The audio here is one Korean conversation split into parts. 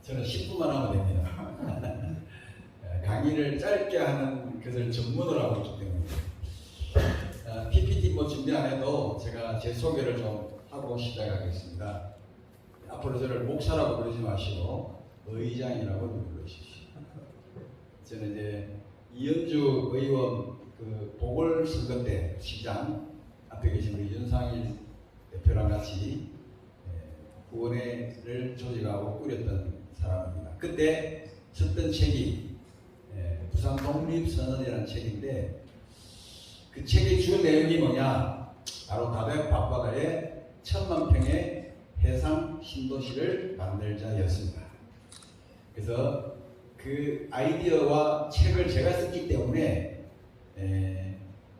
저는 10분만 하면 됩니다. 강의를 짧게 하는 것을 전문으로 하고 있기 때문에 PPT 준비 안 해도 제가 제 소개를 좀 하고 시작하겠습니다. 앞으로 저를 목사라고 부르지 마시고 의장이라고 부르십시오. 저는 이제 이현주 의원 그 보궐선거 때 시장 앞에 계신 우리 윤상일 대표랑 같이 후원회를 조직하고 꾸렸던 사람입니다. 그때 썼던 책이 부산 독립선언이라는 책인데 그 책의 주 내용이 뭐냐? 바로 다백 밤바다에 1000만 평의 해상 신도시를 만들자였습니다. 그래서 그 아이디어와 책을 제가 썼기 때문에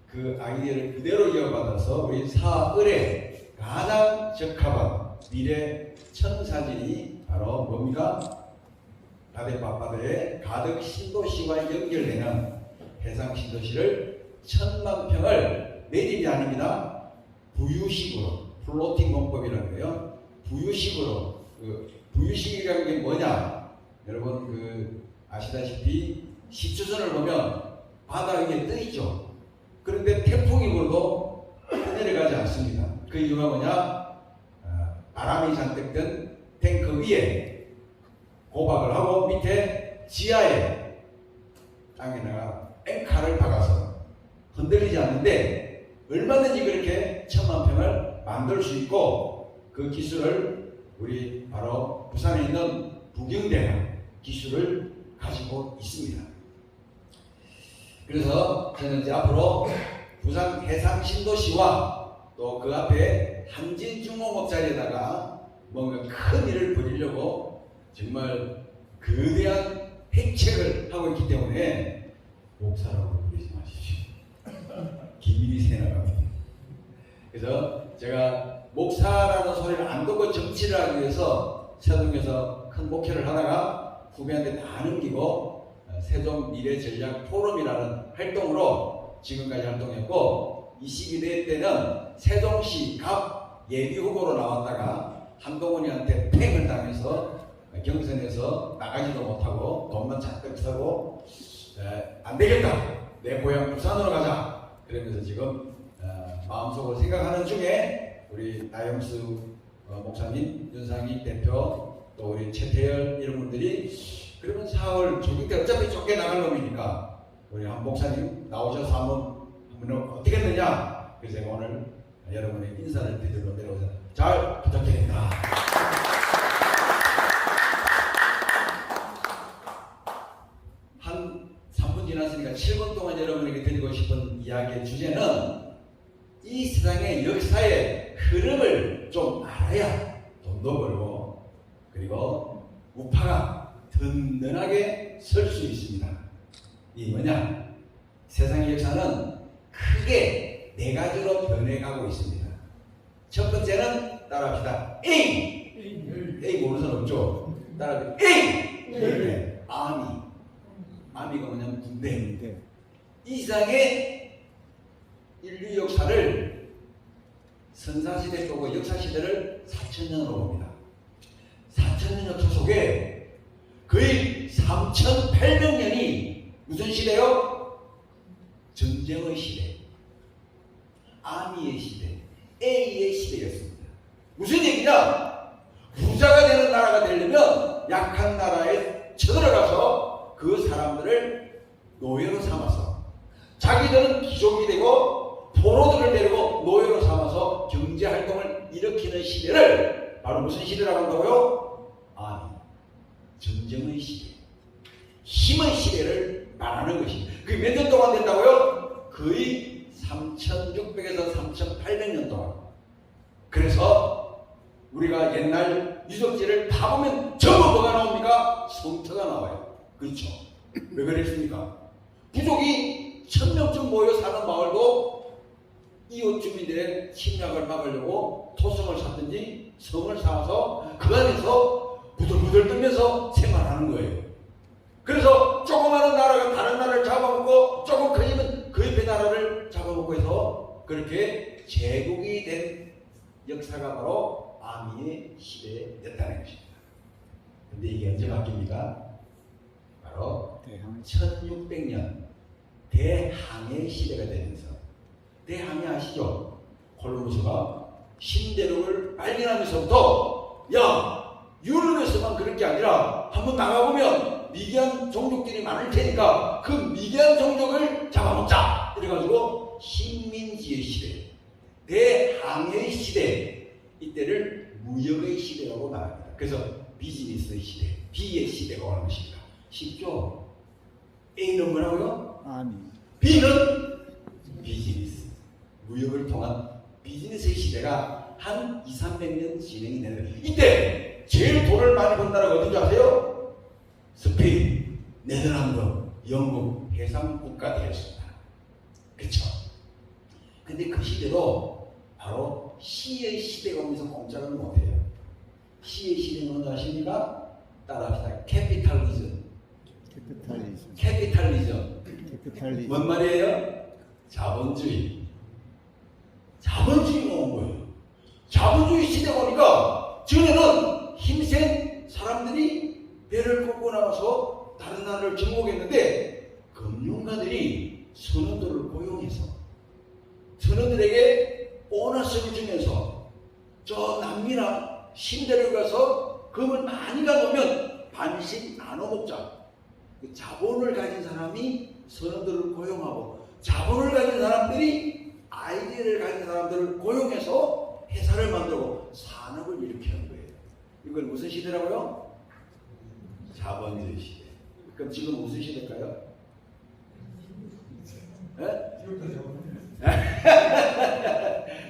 그 아이디어를 그대로 이어받아서 우리 사을에 가장 적합한 미래 천사진이 바로 뭡니까? 다백 밤바다에 가득 신도시와 연결되는 해상 신도시를 1000만 평을 매립이 아닙니다. 부유식으로 플로팅 공법이라고 해요. 부유식으로 부유식이라는 게 뭐냐? 여러분 아시다시피 시추선을 보면 바다 위에 떠 있죠. 그런데 태풍이 불어도 내려가지 않습니다. 그 이유가 뭐냐? 바람이 잔뜩 든 탱크 위에 고박을 하고 밑에 지하에 땅에다가 앵카를 박아서 흔들리지 않는데 얼마든지 그렇게 1000만 평을 만들 수 있고 그 기술을 우리 바로 부산에 있는 부경대가 기술을 가지고 있습니다. 그래서 저는 이제 앞으로 부산 해상 신도시와 또 그 앞에 한진중공업자리에다가 뭔가 큰 일을 벌이려고 정말 거대한 핵책을 하고 있기 때문에 목사라고 부르지 마십시오. 기밀이 새나갑니다. 그래서 제가 목사라는 소리를 안 듣고 정치를 하기 위해서 세종에서 큰 목회를 하다가 후배한테 다 넘기고 세종 미래전략 포럼이라는 활동으로 지금까지 활동했고 이 시기대 때는 세종시 갑 예비후보로 나왔다가 한동훈이한테 팽을 당해서 경선에서 나가지도 못하고 돈만 잔뜩 쓰고 안 되겠다, 내 고향 부산으로 가자 그러면서 지금 마음속으로 생각하는 중에 우리 나영수 목사님, 윤상희 대표, 또 우리 최태열 이런 분들이 그러면 4월 조기 때 어차피 쫓겨나갈 놈이니까 우리 한 목사님 나오셔서 한번 어떻게 했느냐. 그래서 제가 오늘 여러분의 인사를 드리러 내려오자 잘 부탁드립니다. 한 3분 지났으니까 7분 동안 여러분에게 드리고 싶은 이야기의 주제는 이 세상의 역사의 흐름을 좀 알아야 돈도 벌고 그리고 우파가 든든하게 설 수 있습니다. 이 뭐냐? 세상의 역사는 크게 4가지로 변해가고 있습니다. 첫 번째는 따라합시다. A 모르는 사람 없죠? 따라합시다. A 아미가 뭐냐면 군대. 이 세상의 인류 역사를 선사시대 또고 역사시대를 4000년으로 봅니다. 4000년 역사 속에 거의 3800년이 무슨 시대요? 전쟁의 시대, 아미의 시대, A의 시대였습니다. 무슨 얘기냐? 부자가 되는 나라가 되려면 약한 나라에 쳐들어가서 그 사람들을 노예로 삼아서 자기들은 귀족이 되고 포로들을 데리고 노예로 삼아서 경제활동을 일으키는 시대를 바로 무슨 시대라고 한다고요? 아미, 전쟁의 시대, 힘의 시대를 말하는 것입니다. 그게 몇 년 동안 된다고요? 거의 3600에서 3800년 동안. 그래서 우리가 옛날 유적지를 다 보면 전부 뭐가 나옵니까? 성터가 나와요. 그렇죠? 왜 그랬습니까? 부족이 1000명쯤 모여 사는 마을도 이웃 주민들의 침략을 막으려고 토성을 샀든지 성을 쌓아서 그 안에서 부들부들 떨면서 생활하는 거예요. 그래서 조그마한 나라가 다른 나라를 잡아먹고 조금 커지면 그 옆에 나라를 잡아먹고 해서 그렇게 제국이 된 역사가 바로 아미의 시대였다는 것입니다. 근데 이게 언제 바뀝니까? 바로 대항 1600년 대항해 시대가 되면서, 대항해 아시죠? 콜럼버스가 신대륙을 발견하면서부터 야, 유럽에서만 그런 게 아니라 한번 나가보면 미개한 종족들이 많을 테니까 그 미개한 종족을 잡아먹자 이래가지고 식민지의 시대, 대항해 시대, 이때를 무역의 시대라고 말합니다. 그래서 비즈니스의 시대, B의 시대가 오는 것입니다. 쉽죠? A는 뭐라고요? 아니 B는 비즈니스, 무역을 통한 비즈니스의 시대가 한 200~300년 진행이 되는 거예요. 이때 제일 돈을 많이 번 나라가 어딘지 아세요? 스페인, 네덜란드, 영국 해상 국가들이었습니다. 그렇죠? 근데 그 시대도 바로 시의 시대가 오면서 공짜를 못해요. 시의 시대는 뭔지 아십니까? 따라합시다. 캐피탈리즘. 뭔 말이에요? 자본주의. 자본주의가 온 거예요. 자본주의 시대가 오니까 전에는 힘센 사람들이 배를 끌고 나가서 다른 나라를 정복했는데 금융가들이 선원들을 고용해서 선원들에게 보너스를 주면서 저 남미나 신대륙 가서 금을 많이 가놓으면 반씩 나눠 먹자. 그 자본을 가진 사람이 선원들을 고용하고 자본을 가진 사람들이 아이디어를 가진 사람들을 고용해서 회사를 만들고 산업을 일으키는 거예요. 이건 무슨 시대라고요? 자본주의 시대. 그럼 지금 무슨 시대일까요?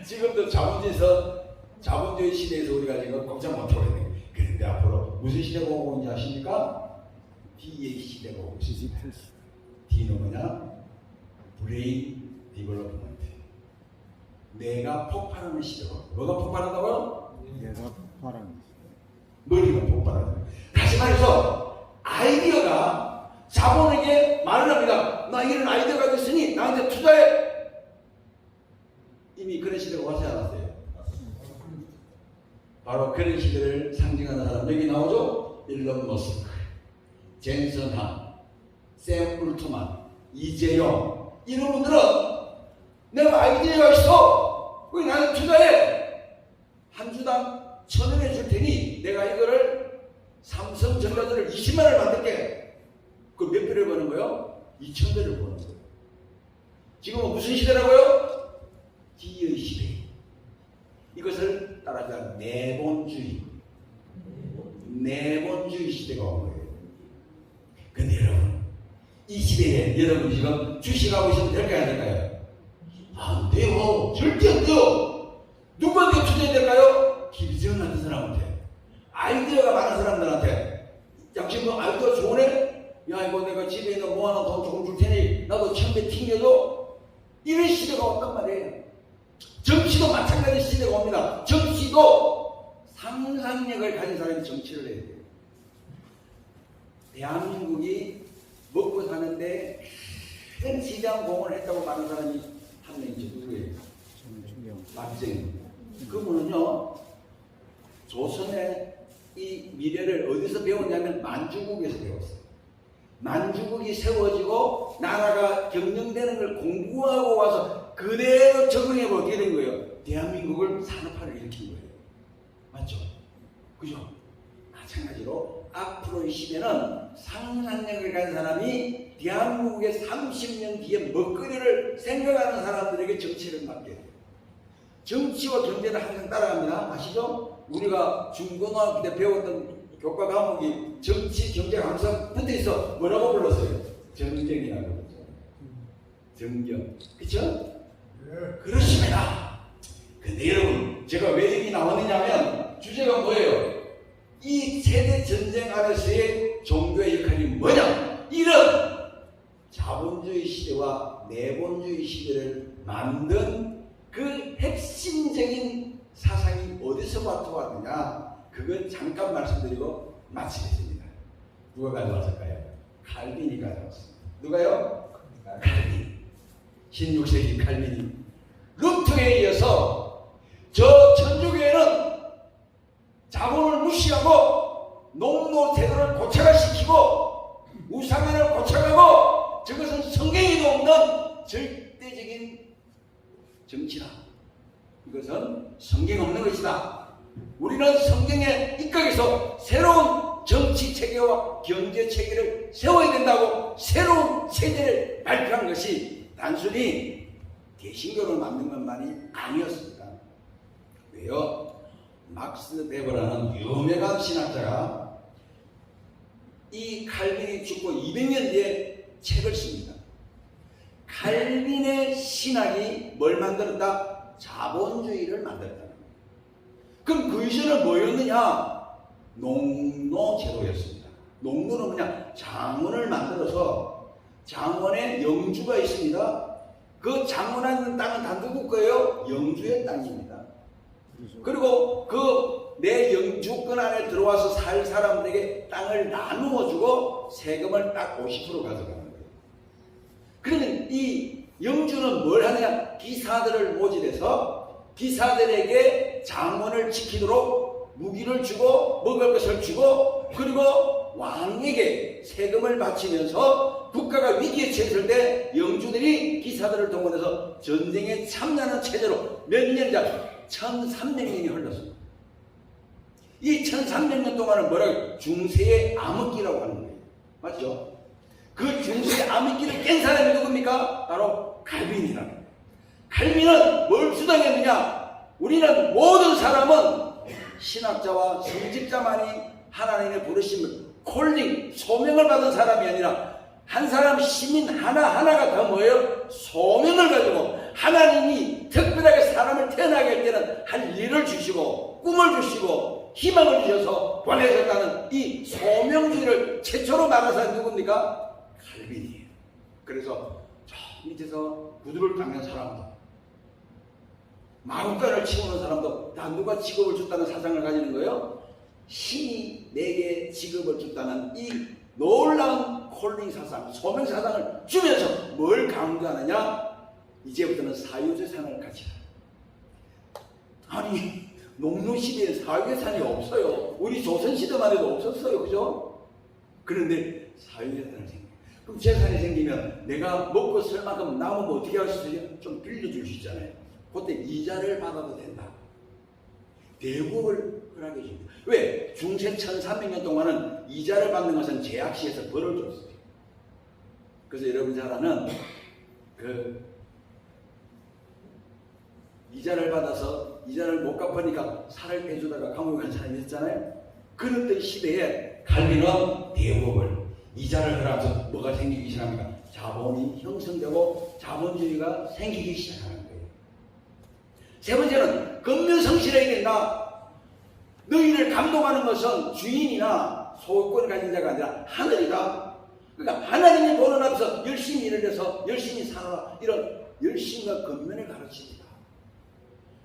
지금도 자본주의 시대에서 우리가 지금 꼼짝 못하고 있는 거예요. 그런데 앞으로 무슨 시대가 오고 있는지 아십니까? D의 시대가 오고 있습니다. D는 뭐냐? 브레인 디벨롭먼트. 뇌가 폭발하는 시대가. 뭐가 폭발한다고요? 뇌가 폭발하는 머리가 폭발하는. 다시 말해서 아이디어가 자본에게 말을 합니다. 나 이런 아이디어가 있으니 나한테 투자해. 이미 그런 시대가 오지 않았어요. 바로 그런 시대를 상징하는 사람 여기 나오죠? 일론 머스크, 젠슨 한, 샘 울트만, 이재용, 이런 분들은 내가 아이디어가 있어. 왜 나한테 투자해? 한 주당 1,000원에 줄 테니 내가 이거를 삼성전자들을 20만원을 만들게. 그 몇 배를 버는 거예요? 2,000배를 버는 거예요. 지금은 무슨 시대라고요? D의 시대. 이것을 따라서 내본주의 시대가 온 거예요. 근데 여러분, 이 시대에 여러분 지금 주식하고 있으면 될까요? 안 될까요? 안 돼요. 절대 안 돼요. 누구한테 투자해야 될까요? 김지영 같은 사람한테, 아이디어가 많은 사람들한테. 야, 지금 아이디어 좋으네? 야, 이거 내가 집에 있는 뭐 하나 더 조금 줄 테니 나도 1,000배 튕겨줘. 이런 시대가 온단 말이에요. 정치도 마찬가지 시대가 옵니다. 정치도 상상력을 가진 사람이 정치를 해야 돼요. 대한민국이 먹고 사는데 큰 시장 공헌을 했다고 말하는 사람이 한 명 있죠. 누구예요? 박정희. 그분은요, 조선의 이 미래를 어디서 배웠냐면 만주국에서 배웠어요. 만주국이 세워지고 나라가 경영되는 걸 공부하고 와서 그대로 적응해보면 어떻게 된 거예요? 대한민국을 산업화를 일으킨 거예요. 맞죠? 그죠? 마찬가지로 앞으로의 시대는 상상력을 가진 사람이 대한민국의 30년 뒤에 먹거리를 생각하는 사람들에게 정치를 맡겨야 돼요. 정치와 경제는 항상 따라갑니다. 아시죠? 우리가 중고등학교 때 배웠던 교과 과목이 정치, 경제가 항상 붙어 있어. 뭐라고 불렀어요? 정경이라고 불렀죠. 정경. 그쵸? 네. 그렇습니다. 근데 여러분, 제가 왜 여기 나왔느냐면 주제가 뭐예요? 이 세대 전쟁 안에서의 종교의 역할이 뭐냐? 이런 자본주의 시대와 내본주의 시대를 만든 그 핵심적인 사상이 어디서 왔느냐? 그건 잠깐 말씀드리고 마치겠습니다. 누가 가져왔을까요? 칼빈이 가져왔습니다. 누가요? 칼빈. 16세기 칼빈이. 루터에 이어서 저 천주교회는 자본을 무시하고 농노 제도를 고착화시키고 우상화를 고착하고 저것은 성경에도 없는 절대적인 정치다. 이것은 성경 없는 것이다. 우리는 성경에 입각해서 새로운 정치 체계와 경제 체계를 세워야 된다고 새로운 체제를 발표한 것이 단순히 개신교를 만든 것만이 아니었습니다. 왜요? 막스 베버라는 유명한 신학자가 이 칼빈이 죽고 200년 뒤에 책을 씁니다. 칼빈의 신학이 뭘 만들었다? 자본주의를 만들었다. 그럼 그 이전은 뭐였느냐? 농노제도였습니다. 농노는 뭐냐? 장원을 만들어서 장원에 영주가 있습니다. 그 장원하는 땅은 다 누구 거예요? 영주의 땅입니다. 그리고 그 내 영주권 안에 들어와서 살 사람들에게 땅을 나누어 주고 세금을 딱 50% 가져가는 거예요. 그러면 이 영주는 뭘 하느냐? 기사들을 모집해서 기사들에게 장원을 지키도록 무기를 주고 먹을 것을 주고 그리고 왕에게 세금을 바치면서 국가가 위기에 처했을 때 영주들이 기사들을 동원해서 전쟁에 참여하는 체제로 몇 년간 1300년이 흘렀습니다. 이 1300년 동안은 뭐라고? 중세의 암흑기라고 하는 거예요. 맞죠? 그 중세의 암흑기를 깬 사람이 누굽니까? 바로 칼빈이라는 거예요. 칼빈은 뭘 주장했느냐? 우리는 모든 사람은 신학자와 성직자만이 하나님의 부르심을 콜링, 소명을 받은 사람이 아니라 한 사람 시민 하나하나가 더 뭐예요? 소명을 가지고 하나님이 특별하게 사람을 태어나게 할 때는 할 일을 주시고 꿈을 주시고 희망을 주셔서 보내셨다는 이 소명주의를 최초로 말한 사람이 누굽니까? 칼빈이에요. 그래서 저 밑에서 구두를 닦는 사람도 마구간을 치우는 사람도 다 누가 직업을 줬다는 사상을 가지는 거예요? 신이 내게 직업을 줬다는 이 놀라운 콜링 사상, 소명 사상을 주면서 뭘 강조하느냐? 이제부터는 사유재산을 가지라. 아니 농노시대에 사유재산이 없어요. 우리 조선시대만 해도 없었어요. 그죠? 그런데 사유재산을 생겨요. 그럼 재산이 생기면 내가 먹고 쓸 만큼 남으면 어떻게 할 수 있어요? 좀 빌려줄 수 있잖아요. 그때 이자를 받아도 된다. 대부업을 허락해 줍니다. 왜? 중세 1300년 동안은 이자를 받는 것은 제약시에서 벌을 줬어요. 그래서 여러분 잘 아는 이자를 받아서 이자를 못 갚으니까 살을 빼주다가 감옥에 간 사람이 있잖아요. 그런 시대에 칼빈은 대부업을 이자를 허락해서 뭐가 생기기 시작합니까? 자본이 형성되고 자본주의가 생기기 시작하는 거예요. 세 번째는 검면성실해야 된다. 너희를 감독하는 것은 주인이나 소유권을 가진 자가 아니라 하늘이다. 그러니까 하나님의 보는 앞에서 열심히 일을 해서 열심히 살아라. 이런 열심과 근면을 가르칩니다.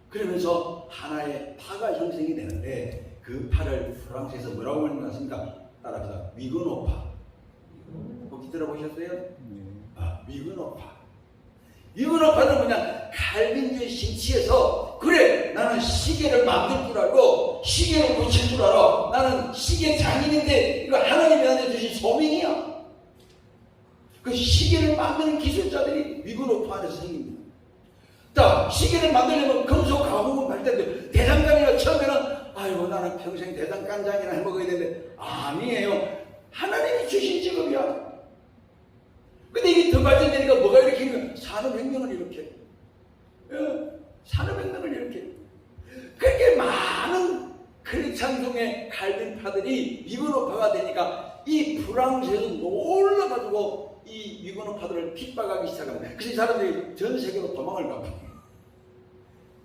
그러면서 하나의 파가 형성이 되는데 그 파를 프랑스에서 뭐라고 말하는 것 같습니까? 따라합시다. 위그노파. 혹시 들어보셨어요? 위그노파. 위그노파는 뭐냐? 칼빈주의 신치에서 그래 나는 시계를 만들 줄 알고 시계를 고칠 줄 알아. 나는 시계 장인인데 이거 하나님이 나한테 주신 소명이야. 그 시계를 만드는 기술자들이 위그노파 안에서 생깁니다. 자, 시계를 만들려면 금속 가공은 발달돼. 대장간이나 처음에는 아이고 나는 평생 대장간장이나 해먹어야 되는데 아니에요. 하나님이 주신 직업이야. 근데 이게 더 발전되니까 뭐가 이렇게 있는 산업혁명을 일으켜. 산업혁명을 일으켜. 그렇게 많은 크리스찬종의 칼빈파들이 위그노파가 되니까 이 프랑스에서 놀라가지고 이 위그노파들을 핍박하기 시작합니다. 그래서 이 사람들이 전 세계로 도망을 갑니다.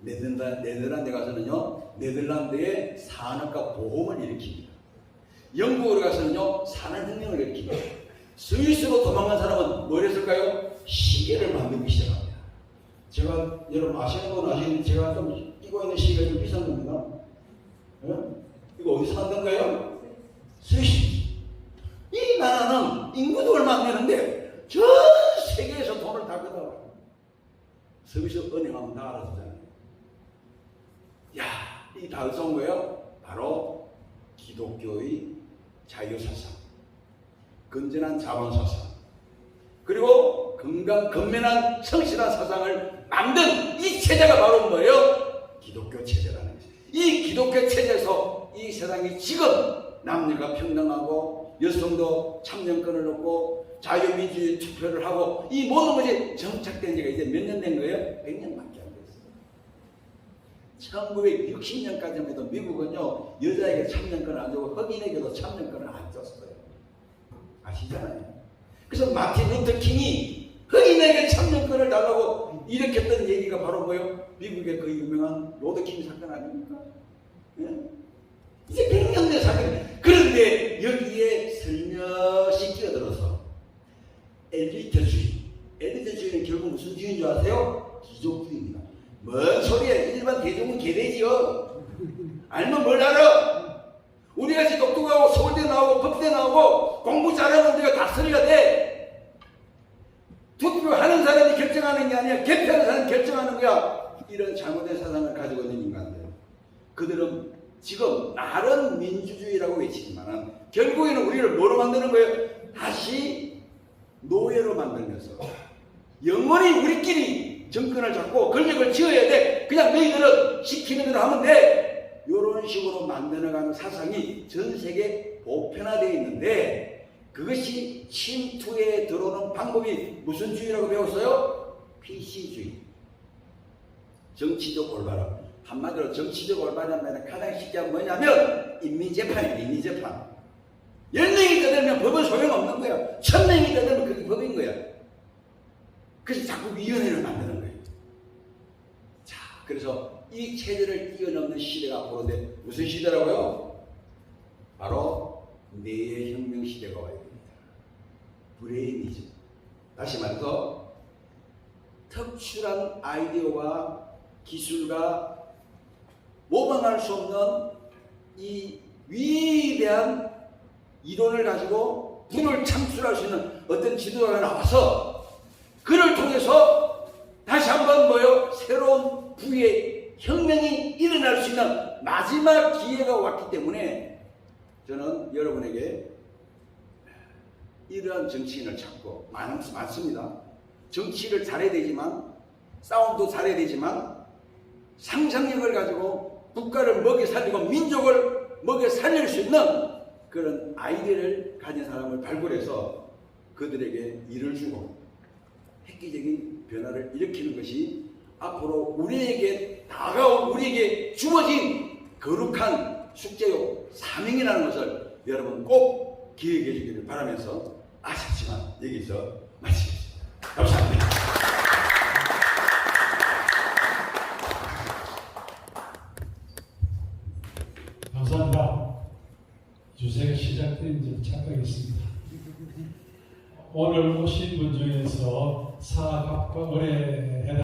네덜란드에 가서는요, 네덜란드의 산업과 보험을 일으킵니다. 영국으로 가서는요, 산업혁명을 일으킵니다. 스위스로 도망간 사람은 뭘 했을까요? 시계를 만들기 시작합니다. 제가 여러분 아시는 건 아시는데 제가 좀 끼고 있는 시계가 좀 비싼 겁니다. 이거 어디서 만든가요? 스위스. 이 나라는 인구도 얼마 안 되는데 전 세계에서 돈을 다 걷어와요. 스위스 은행하면 다 알아주잖아요. 야, 이 다 어디서 온 거예요? 바로 기독교의 자유사상, 건전한 자본사상, 그리고 건면한 성실한 사상을 만든 이 체제가 바로 뭐예요? 기독교 체제라는 거죠. 이 기독교 체제에서 이 세상이 지금 남녀가 평등하고 여성도 참정권을 얻고 자유민주주의 투표를 하고 이 모든 것이 정착된 지가 이제 몇 년 된 거예요? 100년밖에 안 됐어요. 1960년까지만 해도 미국은요, 여자에게 참정권을 안 주고 흑인에게도 참정권을 안 줬어요. 아시잖아요. 그래서 마틴 루터 킹이 흑인에게 참정권을 달라고 일으켰던 얘기가 바로 뭐예요? 미국의 그 유명한 로드킹 사건 아닙니까? 예? 이제 100년 된 사건이에요. 그런데 여기에 슬며시 끼어들어서 엘리트주의는 결국 무슨 주의인 줄 아세요? 귀족주의입니다. 뭔 소리야? 일반 대중은 개돼지요. 알면 뭘 알아? 우리같이 똑똑하고 서울대 나오고 법대 나오고 공부 잘하는 데가 다스리가 돼. 투표하는 사람이 결정하는 게 아니야. 개표하는 사람이 결정하는 거야. 이런 잘못된 사상을 가지고 있는 인간들. 그들은 지금 나름 민주주의라고 외치지만 결국에는 우리를 뭐로 만드는 거예요? 다시 노예로 만들면서 영원히 우리끼리 정권을 잡고 권력을 쥐어야 돼. 그냥 너희들은 시키는 대로 하면 돼. 이런 식으로 만들어가는 사상이 전 세계에 보편화되어 있는데 그것이 침투에 들어오는 방법이 무슨 주의라고 배웠어요? PC주의. 정치적 올바름. 한마디로 정치적 올바른 말은 가장 쉽게 하면 뭐냐면 인민재판입니다. 인민재판. 10명이 떠들면 법은 소용없는 거야. 1000명이 떠들면 그게 법인 거야. 그래서 자꾸 위원회를 만드는 거예요. 자, 그래서 이 체제를 뛰어넘는 시대가 앞으로인데 무슨 시대라고요? 바로 뇌혁명 시대가 와야 됩니다. 브레인이즘. 다시 말해서 특출한 아이디어와 기술과 모방할 수 없는 이 위대한 이론을 가지고 분을 창출할 수 있는 어떤 지도자가 나와서 그를 통해서 다시 한번 뭐요? 새로운 부의 혁명이 일어날 수 있는 마지막 기회가 왔기 때문에 저는 여러분에게 이러한 정치인을 찾고 많습니다. 정치를 잘해야 되지만 싸움도 잘해야 되지만 상상력을 가지고 국가를 먹여 살리고 민족을 먹여 살릴 수 있는 그런 아이디어를 가진 사람을 발굴해서 그들에게 일을 주고 획기적인 변화를 일으키는 것이 앞으로 우리에게 다가온 우리에게 주어진 거룩한 숙제요 사명이라는 것을 여러분 꼭 기억해 주기를 바라면서 아쉽지만 여기서 마치겠습니다. 감사합니다. 감사합니다. 주제가 시작된 지 착각했습니다. 오늘 오신 분 중에서 사각과 을에